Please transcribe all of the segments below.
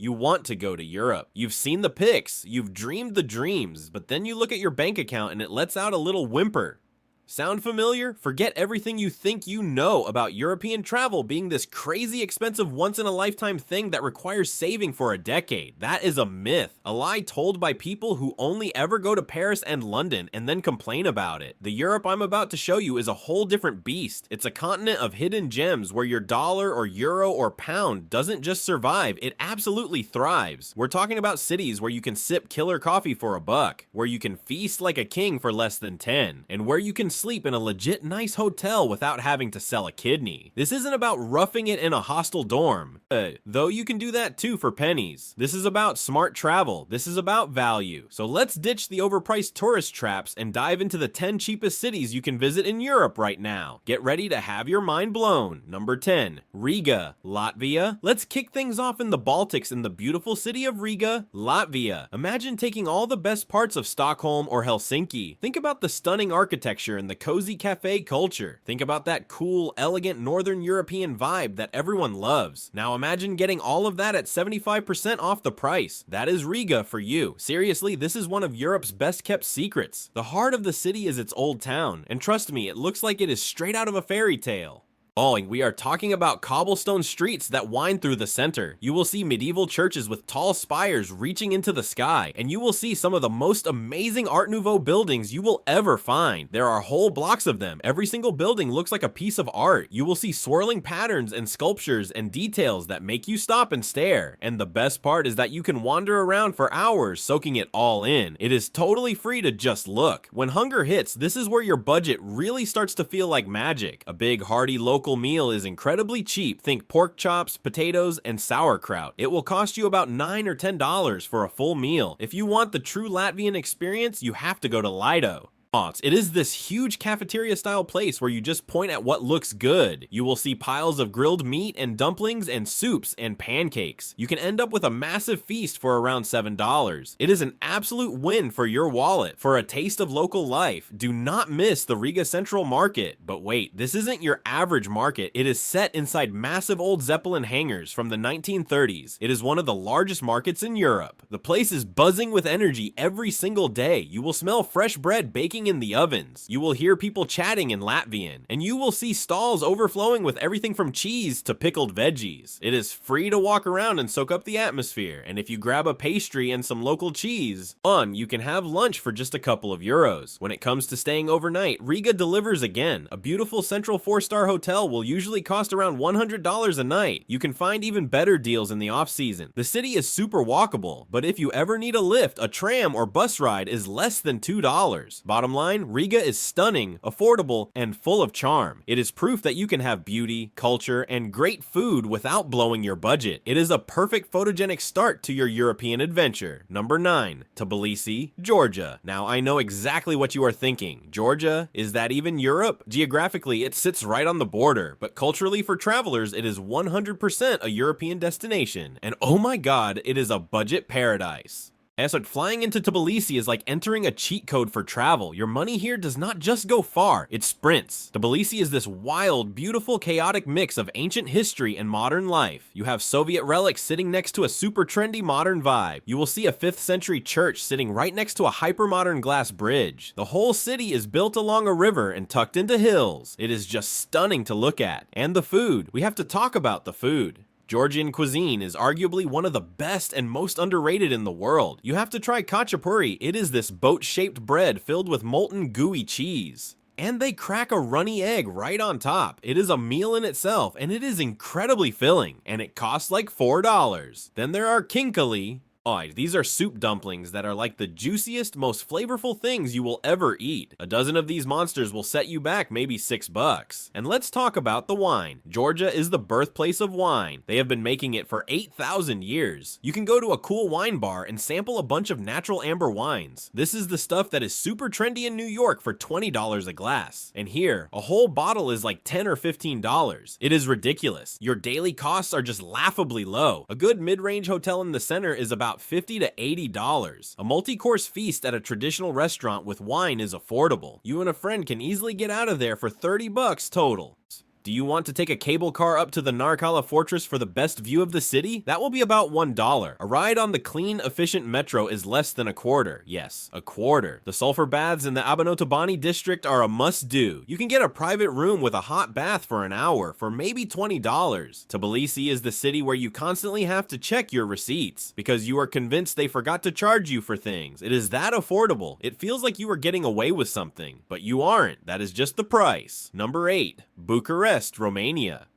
You want to go to Europe. You've seen the pics, you've dreamed the dreams, but then you look at your bank account and it lets out a little whimper. Sound familiar? Forget everything you think you know about European travel being this crazy expensive once-in-a-lifetime thing that requires saving for a decade. That is a myth, a lie told by people who only ever go to Paris and London and then complain about it. The Europe I'm about to show you is a whole different beast. It's a continent of hidden gems where your dollar or euro or pound doesn't just survive, it absolutely thrives. We're talking about cities where you can sip killer coffee for $1, where you can feast like a king for less than 10, and where you can sleep in a legit nice hotel without having to sell a kidney. This isn't about roughing it in a hostel dorm, though you can do that too for pennies. This is about smart travel. This is about value. So let's ditch the overpriced tourist traps and dive into the 10 cheapest cities you can visit in Europe right now. Get ready to have your mind blown. Number 10, Riga, Latvia. Let's kick things off in the Baltics in the beautiful city of Riga, Latvia. Imagine taking all the best parts of Stockholm or Helsinki. Think about the stunning architecture and the cozy cafe culture. Think about that cool, elegant Northern European vibe that everyone loves. Now imagine getting all of that at 75% off the price. That is Riga for you. Seriously, this is one of Europe's best kept secrets. The heart of the city is its old town, and trust me, it looks like it is straight out of a fairy tale. Oh, and we are talking about cobblestone streets that wind through the center. You will see medieval churches with tall spires reaching into the sky, and you will see some of the most amazing Art Nouveau buildings you will ever find. There are whole blocks of them. Every single building looks like a piece of art. You will see swirling patterns and sculptures and details that make you stop and stare. And the best part is that you can wander around for hours soaking it all in. It is totally free to just look. When hunger hits, this is where your budget really starts to feel like magic. A big hearty local meal is incredibly cheap. Think pork chops, potatoes, and sauerkraut. It will cost you about $9 or $10 for a full meal. If you want the true Latvian experience, you have to go to Lido. It is this huge cafeteria style place where you just point at what looks good. You will see piles of grilled meat and dumplings and soups and pancakes. You can end up with a massive feast for around $7. It is an absolute win for your wallet. For a taste of local life, do not miss the Riga Central Market. But wait, this isn't your average market. It is set inside massive old Zeppelin hangars from the 1930s. It is one of the largest markets in Europe. The place is buzzing with energy every single day. You will smell fresh bread baking in the ovens. You will hear people chatting in Latvian, and you will see stalls overflowing with everything from cheese to pickled veggies. It is free to walk around and soak up the atmosphere, and if you grab a pastry and some local cheese, you can have lunch for just a couple of euros. When it comes to staying overnight, Riga delivers again. A beautiful central 4-star hotel will usually cost around $100 a night. You can find even better deals in the off-season. The city is super walkable, but if you ever need a lift, a tram or bus ride is less than $2. Bottom line, Riga is stunning, affordable, and full of charm. It is proof that you can have beauty, culture, and great food without blowing your budget. It is a perfect photogenic start to your European adventure. Number 9, Tbilisi, Georgia. Now I know exactly what you are thinking. Georgia? Is that even Europe? Geographically, it sits right on the border, but culturally for travelers, it is 100% a European destination. And oh my god, it is a budget paradise. So flying into Tbilisi is like entering a cheat code for travel. Your money here does not just go far, it sprints. Tbilisi is this wild, beautiful, chaotic mix of ancient history and modern life. You have Soviet relics sitting next to a super trendy modern vibe. You will see a 5th century church sitting right next to a hyper-modern glass bridge. The whole city is built along a river and tucked into hills. It is just stunning to look at. And the food. We have to talk about the food. Georgian cuisine is arguably one of the best and most underrated in the world. You have to try khachapuri. It is this boat-shaped bread filled with molten gooey cheese. And they crack a runny egg right on top. It is a meal in itself, and it is incredibly filling, and it costs like $4. Then there are kinkali. These are soup dumplings that are like the juiciest, most flavorful things you will ever eat. A dozen of these monsters will set you back maybe $6. And let's talk about the wine. Georgia is the birthplace of wine. They have been making it for 8,000 years. You can go to a cool wine bar and sample a bunch of natural amber wines. This is the stuff that is super trendy in New York for $20 a glass. And here, a whole bottle is like $10 or $15. It is ridiculous. Your daily costs are just laughably low. A good mid-range hotel in the center is about $50 to $80. A multi-course feast at a traditional restaurant with wine is affordable. You and a friend can easily get out of there for $30 total. Do you want to take a cable car up to the Narkala Fortress for the best view of the city? That will be about $1. A ride on the clean, efficient metro is less than a quarter. Yes, a quarter. The sulfur baths in the Abanotabani district are a must-do. You can get a private room with a hot bath for an hour for maybe $20. Tbilisi is the city where you constantly have to check your receipts because you are convinced they forgot to charge you for things. It is that affordable. It feels like you are getting away with something, but you aren't. That is just the price. Number 8, Bucharest, Romania.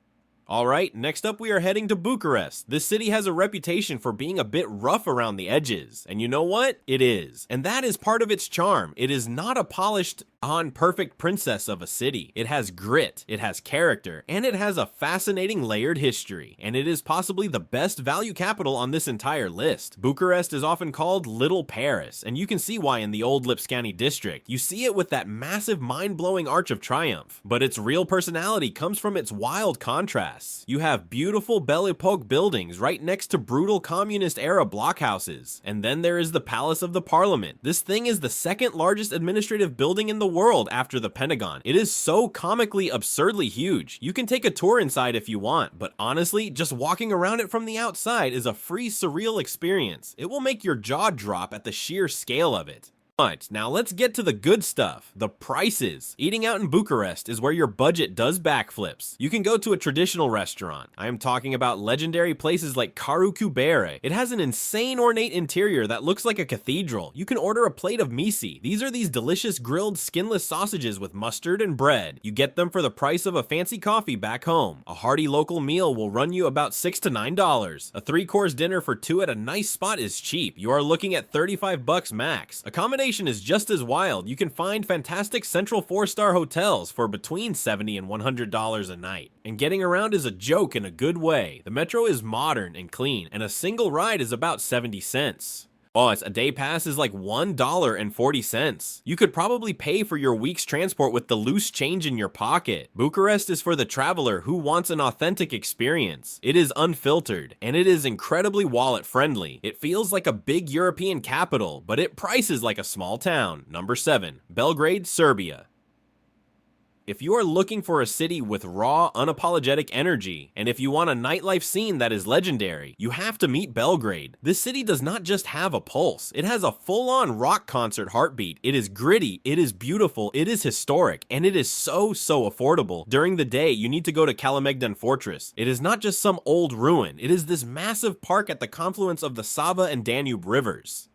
Alright, next up we are heading to Bucharest. This city has a reputation for being a bit rough around the edges, and you know what? It is. And that is part of its charm. It is not a polished on perfect princess of a city. It has grit, it has character, and it has a fascinating layered history, and it is possibly the best value capital on this entire list. Bucharest is often called Little Paris, and you can see why in the old Lipscani district. You see it with that massive mind-blowing Arch of Triumph, but its real personality comes from its wild contrasts. You have beautiful Belle Epoque buildings right next to brutal communist-era blockhouses, and then there is the Palace of the Parliament. This thing is the second largest administrative building in the world after the Pentagon. It is so comically absurdly huge. You can take a tour inside if you want, but honestly, just walking around it from the outside is a free surreal experience. It will make your jaw drop at the sheer scale of it. But now let's get to the good stuff, the prices. Eating out in Bucharest is where your budget does backflips. You can go to a traditional restaurant. I am talking about legendary places like Caru Cubere. It has an insane ornate interior that looks like a cathedral. You can order a plate of misi. These are these delicious grilled skinless sausages with mustard and bread. You get them for the price of a fancy coffee back home. A hearty local meal will run you about $6 to $9. A 3-course dinner for 2 at a nice spot is cheap. You are looking at $35 max. Accommodation is just as wild. You can find fantastic central 4-star hotels for between $70 and $100 a night. And getting around is a joke in a good way. The metro is modern and clean, and a single ride is about 70 cents. Oh, a day pass is like $1.40. You could probably pay for your week's transport with the loose change in your pocket. Bucharest is for the traveler who wants an authentic experience. It is unfiltered, and it is incredibly wallet friendly. It feels like a big European capital, but it prices like a small town. Number 7, Belgrade, Serbia. If you are looking for a city with raw, unapologetic energy, and if you want a nightlife scene that is legendary, you have to meet Belgrade. This city does not just have a pulse, it has a full-on rock concert heartbeat. It is gritty, it is beautiful, it is historic, and it is so affordable. During the day, you need to go to Kalemegdan Fortress. It is not just some old ruin, it is this massive park at the confluence of the Sava and Danube rivers.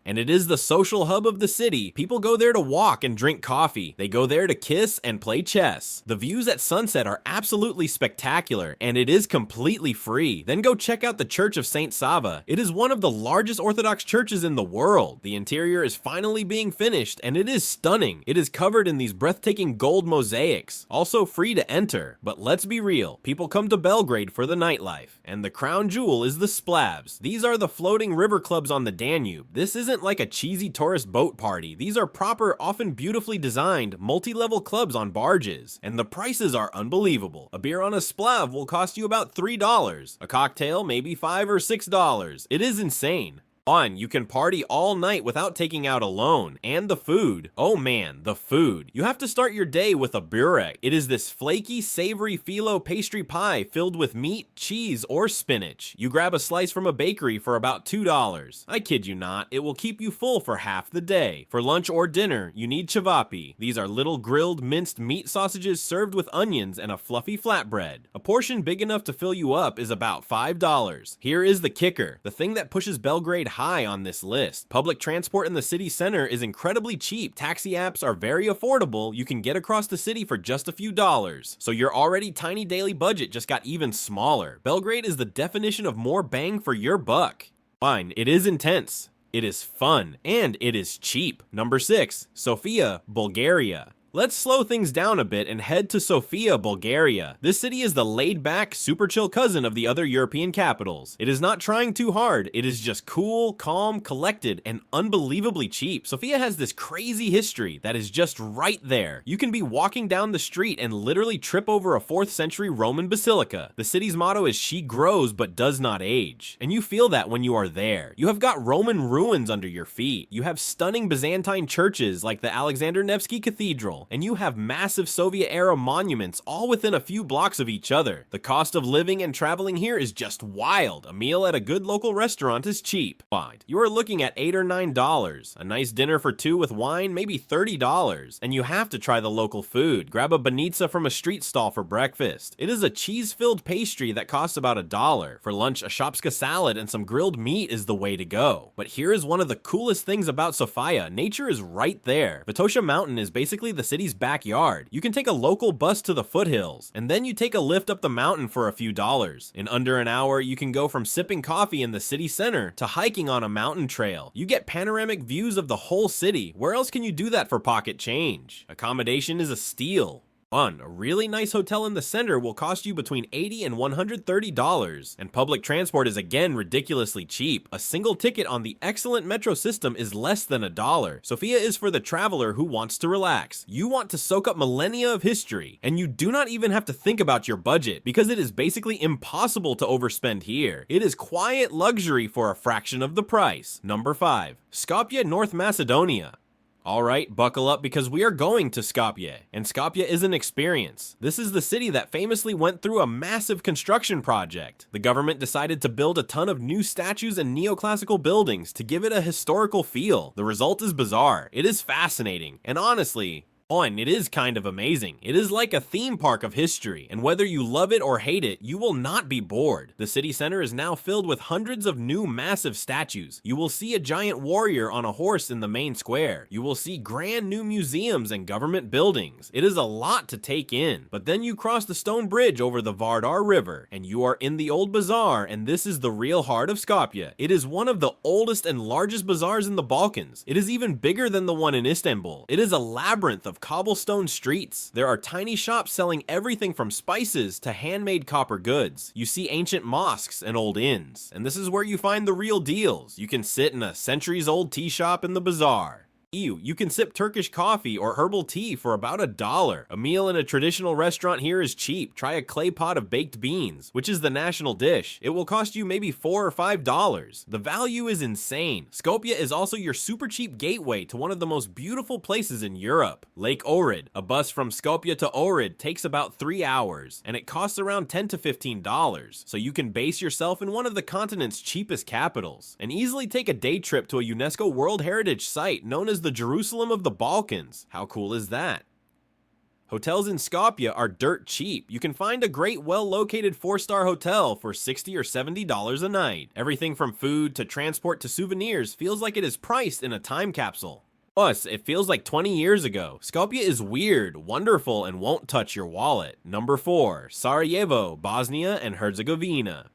And it is the social hub of the city. People go there to walk and drink coffee. They go there to kiss and play chess. The views at sunset are absolutely spectacular, and it is completely free. Then go check out the Church of St. Sava. It is one of the largest Orthodox churches in the world. The interior is finally being finished, and it is stunning. It is covered in these breathtaking gold mosaics. Also free to enter. But let's be real, people come to Belgrade for the nightlife, and the crown jewel is the Splavs. These are the floating river clubs on the Danube. This isn't like a cheesy tourist boat party. These are proper, often beautifully designed, multi-level clubs on barges, and the prices are unbelievable. A beer on a Splav will cost you about $3. A cocktail maybe $5 or $6. It is insane. You can party all night without taking out a loan. And the food. Oh man, the food. You have to start your day with a burek. It is this flaky, savory phyllo pastry pie filled with meat, cheese, or spinach. You grab a slice from a bakery for about $2. I kid you not, it will keep you full for half the day. For lunch or dinner, you need cevapi. These are little grilled minced meat sausages served with onions and a fluffy flatbread. A portion big enough to fill you up is about $5. Here is the kicker, the thing that pushes Belgrade high on this list. Public transport in the city center is incredibly cheap. Taxi apps are very affordable. You can get across the city for just a few dollars. So your already tiny daily budget just got even smaller. Belgrade is the definition of more bang for your buck. Fine, it is intense, it is fun, and it is cheap. Number 6, Sofia, Bulgaria. Let's slow things down a bit and head to Sofia, Bulgaria. This city is the laid-back, super chill cousin of the other European capitals. It is not trying too hard, it is just cool, calm, collected, and unbelievably cheap. Sofia has this crazy history that is just right there. You can be walking down the street and literally trip over a 4th century Roman basilica. The city's motto is "She grows but does not age." And you feel that when you are there. You have got Roman ruins under your feet. You have stunning Byzantine churches like the Alexander Nevsky Cathedral. Memorial, and you have massive Soviet-era monuments all within a few blocks of each other. The cost of living and traveling here is just wild. A meal at a good local restaurant is cheap. You are looking at $8 or $9. A nice dinner for two with wine, maybe $30. And you have to try the local food. Grab a banitsa from a street stall for breakfast. It is a cheese-filled pastry that costs about $1. For lunch, a shopska salad and some grilled meat is the way to go. But here is one of the coolest things about Sofia. Nature is right there. Vitosha Mountain is basically the city's backyard. You can take a local bus to the foothills, and then you take a lift up the mountain for a few dollars. In under an hour, you can go from sipping coffee in the city center to hiking on a mountain trail. You get panoramic views of the whole city. Where else can you do that for pocket change? Accommodation is a steal. A really nice hotel in the center will cost you between $80 and $130, and public transport is again ridiculously cheap. A single ticket on the excellent metro system is less than $1. Sofia is for the traveler who wants to relax. You want to soak up millennia of history, and you do not even have to think about your budget because it is basically impossible to overspend here. It is quiet luxury for a fraction of the price. Number 5. Skopje, North Macedonia. Alright, buckle up because we are going to Skopje, and Skopje is an experience. This is the city that famously went through a massive construction project. The government decided to build a ton of new statues and neoclassical buildings to give it a historical feel. The result is bizarre. It is fascinating, and honestly, it is kind of amazing. It is like a theme park of history, and whether you love it or hate it, you will not be bored. The city center is now filled with hundreds of new massive statues. You will see a giant warrior on a horse in the main square. You will see grand new museums and government buildings. It is a lot to take in, but then you cross the stone bridge over the Vardar River, and you are in the old bazaar, and this is the real heart of Skopje. It is one of the oldest and largest bazaars in the Balkans. It is even bigger than the one in Istanbul. It is a labyrinth of cobblestone streets. There are tiny shops selling everything from spices to handmade copper goods. You see ancient mosques and old inns, and this is where you find the real deals. You can sit in a centuries-old tea shop in the bazaar. You can sip Turkish coffee or herbal tea for about $1. A meal in a traditional restaurant here is cheap. Try a clay pot of baked beans, which is the national dish. It will cost you maybe $4 or $5. The value is insane. Skopje is also your super cheap gateway to one of the most beautiful places in Europe, Lake Ohrid. A bus from Skopje to Ohrid takes about 3 hours, and it costs around $10 to $15, so you can base yourself in one of the continent's cheapest capitals, and easily take a day trip to a UNESCO World Heritage Site known as the Jerusalem of the Balkans. How cool is that? Hotels in Skopje are dirt cheap. You can find a great, well-located 4-star hotel for $60 or $70 a night. Everything from food to transport to souvenirs feels like it is priced in a time capsule. Plus, it feels like 20 years ago. Skopje is weird, wonderful, and won't touch your wallet. Number 4. Sarajevo, Bosnia and Herzegovina.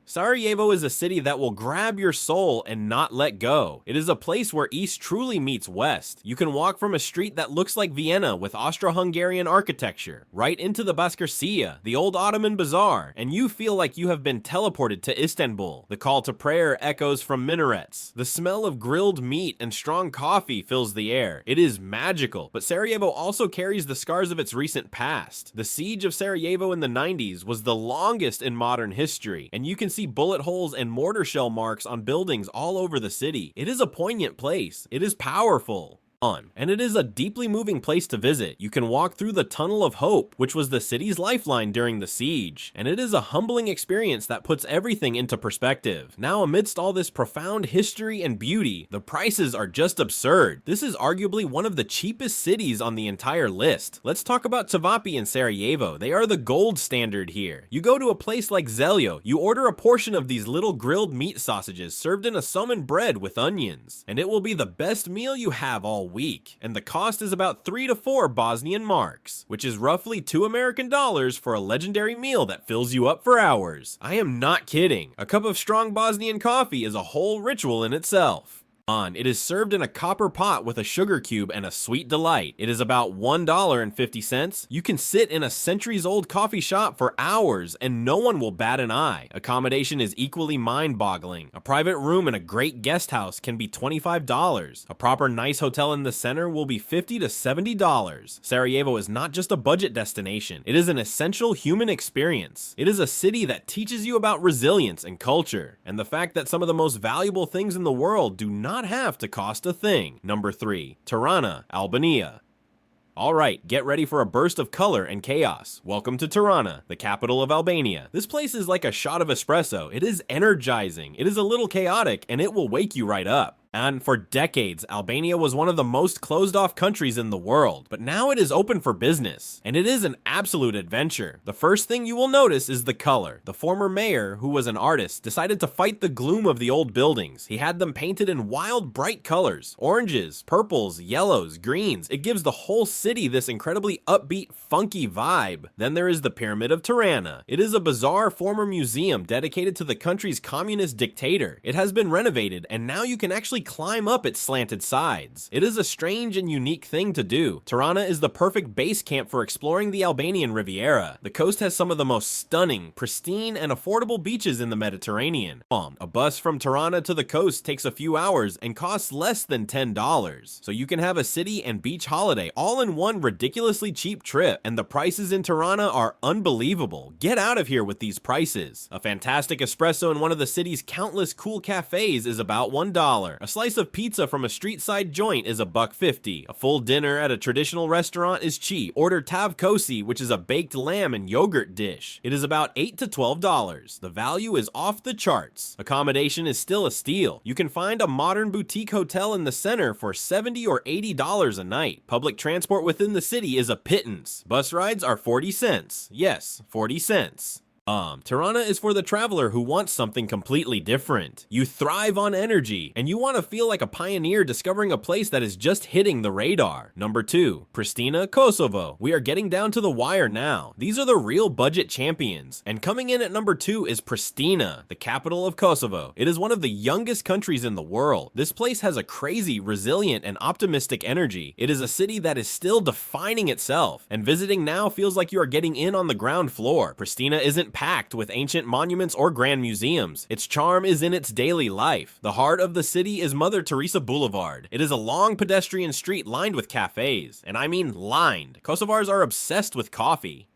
Sarajevo is a city that will grab your soul and not let go. It is a place where East truly meets West. You can walk from a street that looks like Vienna with Austro-Hungarian architecture, right into the Baskarcia, the old Ottoman bazaar, and you feel like you have been teleported to Istanbul. The call to prayer echoes from minarets. The smell of grilled meat and strong coffee fills the air. It is magical, but Sarajevo also carries the scars of its recent past. The siege of Sarajevo in the 90s was the longest in modern history, and you can see bullet holes and mortar shell marks on buildings all over the city. It is a poignant place. It is powerful. And it is a deeply moving place to visit. You can walk through the Tunnel of Hope, which was the city's lifeline during the siege, and it is a humbling experience that puts everything into perspective. Now, amidst all this profound history and beauty, the prices are just absurd. This is arguably one of the cheapest cities on the entire list. Let's talk about Cevapi and Sarajevo. They are the gold standard here. You go to a place like Zeljo, you order a portion of these little grilled meat sausages served in a salmon bread with onions, and it will be the best meal you have all week, and the cost is about 3 to 4 Bosnian marks, which is roughly $2 American for a legendary meal that fills you up for hours. I am not kidding. A cup of strong Bosnian coffee is a whole ritual in itself. It is served in a copper pot with a sugar cube and a sweet delight. It is about $1.50. You can sit in a centuries-old coffee shop for hours and no one will bat an eye. Accommodation is equally mind-boggling. A private room in a great guest house can be $25. A proper nice hotel in the center will be $50 to $70. Sarajevo is not just a budget destination. It is an essential human experience. It is a city that teaches you about resilience and culture, and the fact that some of the most valuable things in the world do not have to cost a thing. Number 3. Tirana, Albania. Alright, get ready for a burst of color and chaos. Welcome to Tirana, the capital of Albania. This place is like a shot of espresso. It is energizing, it is a little chaotic, and it will wake you right up. And for decades, Albania was one of the most closed-off countries in the world, but now it is open for business, and it is an absolute adventure. The first thing you will notice is the color. The former mayor, who was an artist, decided to fight the gloom of the old buildings. He had them painted in wild, bright colors. Oranges, purples, yellows, greens. It gives the whole city this incredibly upbeat, funky vibe. Then there is the Pyramid of Tirana. It is a bizarre former museum dedicated to the country's communist dictator. It has been renovated, and now you can actually climb up its slanted sides. It is a strange and unique thing to do. Tirana is the perfect base camp for exploring the Albanian Riviera. The coast has some of the most stunning, pristine, and affordable beaches in the Mediterranean. A bus from Tirana to the coast takes a few hours and costs less than $10. So you can have a city and beach holiday all in one ridiculously cheap trip, and the prices in Tirana are unbelievable. Get out of here with these prices. A fantastic espresso in one of the city's countless cool cafes is about $1. A slice of pizza from a street side joint is $1.50. A full dinner at a traditional restaurant is cheap. Order tavkosi, which is a baked lamb and yogurt dish. It is about $8 to $12. The value is off the charts. Accommodation is still a steal. You can find a modern boutique hotel in the center for $70 or $80 a night. Public transport within the city is a pittance. Bus rides are 40 cents. Yes, 40 cents. Tirana is for the traveler who wants something completely different. You thrive on energy, and you want to feel like a pioneer discovering a place that is just hitting the radar. Number 2, Pristina, Kosovo. We are getting down to the wire now. These are the real budget champions. And coming in at number 2 is Pristina, the capital of Kosovo. It is one of the youngest countries in the world. This place has a crazy, resilient, and optimistic energy. It is a city that is still defining itself, and visiting now feels like you are getting in on the ground floor. Pristina isn't packed with ancient monuments or grand museums. Its charm is in its daily life. The heart of the city is Mother Teresa Boulevard. It is a long pedestrian street lined with cafes. And I mean lined. Kosovars are obsessed with coffee.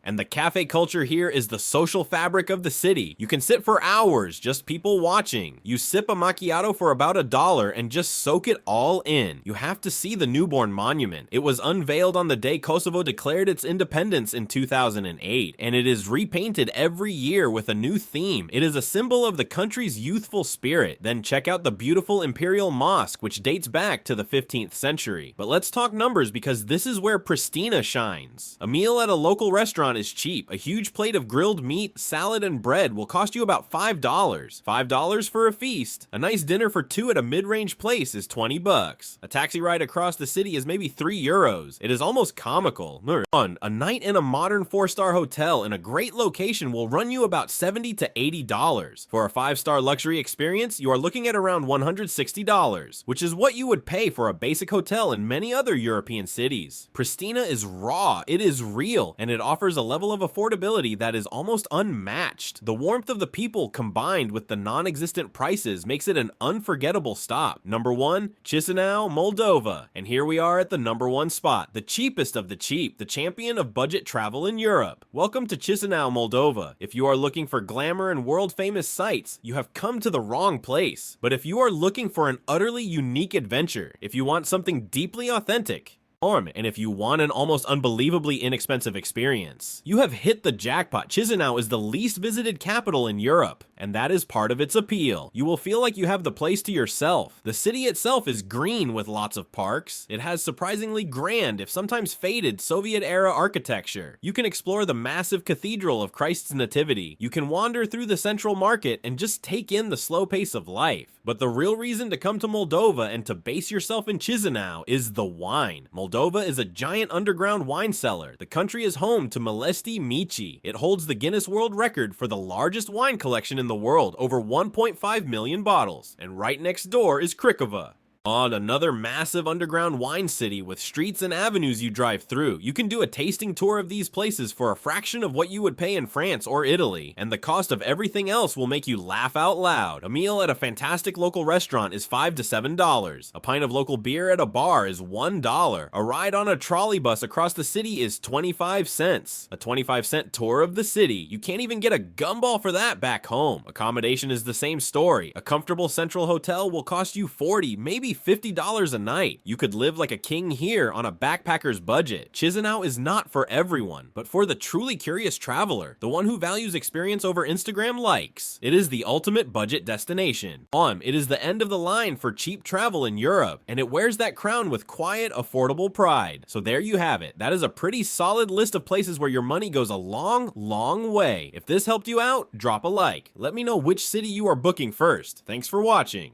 And the cafe culture here is the social fabric of the city. You can sit for hours, just people watching. You sip a macchiato for about $1 and just soak it all in. You have to see the newborn monument. It was unveiled on the day Kosovo declared its independence in 2008, and it is repainted every year with a new theme. It is a symbol of the country's youthful spirit. Then check out the beautiful Imperial Mosque, which dates back to the 15th century. But let's talk numbers, because this is where Pristina shines. A meal at a local restaurant is cheap. A huge plate of grilled meat, salad, and bread will cost you about $5. $5 for a feast. A nice dinner for 2 at a mid-range place is $20. A taxi ride across the city is maybe €3. It is almost comical. A night in a modern 4-star hotel in a great location will run you about $70 to $80. For a 5-star luxury experience, you are looking at around $160, which is what you would pay for a basic hotel in many other European cities. Pristina is raw, it is real, and it offers a level of affordability that is almost unmatched. The warmth of the people combined with the non-existent prices makes it an unforgettable stop. Number 1, Chisinau, Moldova. And here we are at the number 1 spot, the cheapest of the cheap, the champion of budget travel in Europe. Welcome to Chisinau, Moldova. If you are looking for glamour and world-famous sights, you have come to the wrong place. But if you are looking for an utterly unique adventure, if you want something deeply authentic, and if you want an almost unbelievably inexpensive experience, you have hit the jackpot. Chisinau is the least visited capital in Europe, and that is part of its appeal. You will feel like you have the place to yourself. The city itself is green with lots of parks. It has surprisingly grand, if sometimes faded, Soviet-era architecture. You can explore the massive cathedral of Christ's Nativity. You can wander through the central market and just take in the slow pace of life. But the real reason to come to Moldova and to base yourself in Chisinau is the wine. Moldova is a giant underground wine cellar. The country is home to Milesti Mici. It holds the Guinness World Record for the largest wine collection in the world, over 1.5 million bottles. And right next door is Krikova. On another massive underground wine city with streets and avenues you drive through. You can do a tasting tour of these places for a fraction of what you would pay in France or Italy, and the cost of everything else will make you laugh out loud. A meal at a fantastic local restaurant is $5 to $7. A pint of local beer at a bar is $1. A ride on a trolley bus across the city is 25 cents. A 25-cent tour of the city. You can't even get a gumball for that back home. Accommodation is the same story. A comfortable central hotel will cost you $40, maybe only $50 a night. You could live like a king here on a backpacker's budget. Chisinau is not for everyone, but for the truly curious traveler, the one who values experience over Instagram likes. It is the ultimate budget destination. It is the end of the line for cheap travel in Europe, and it wears that crown with quiet, affordable pride. So there you have it. That is a pretty solid list of places where your money goes a long, long way. If this helped you out, drop a like. Let me know which city you are booking first. Thanks for watching.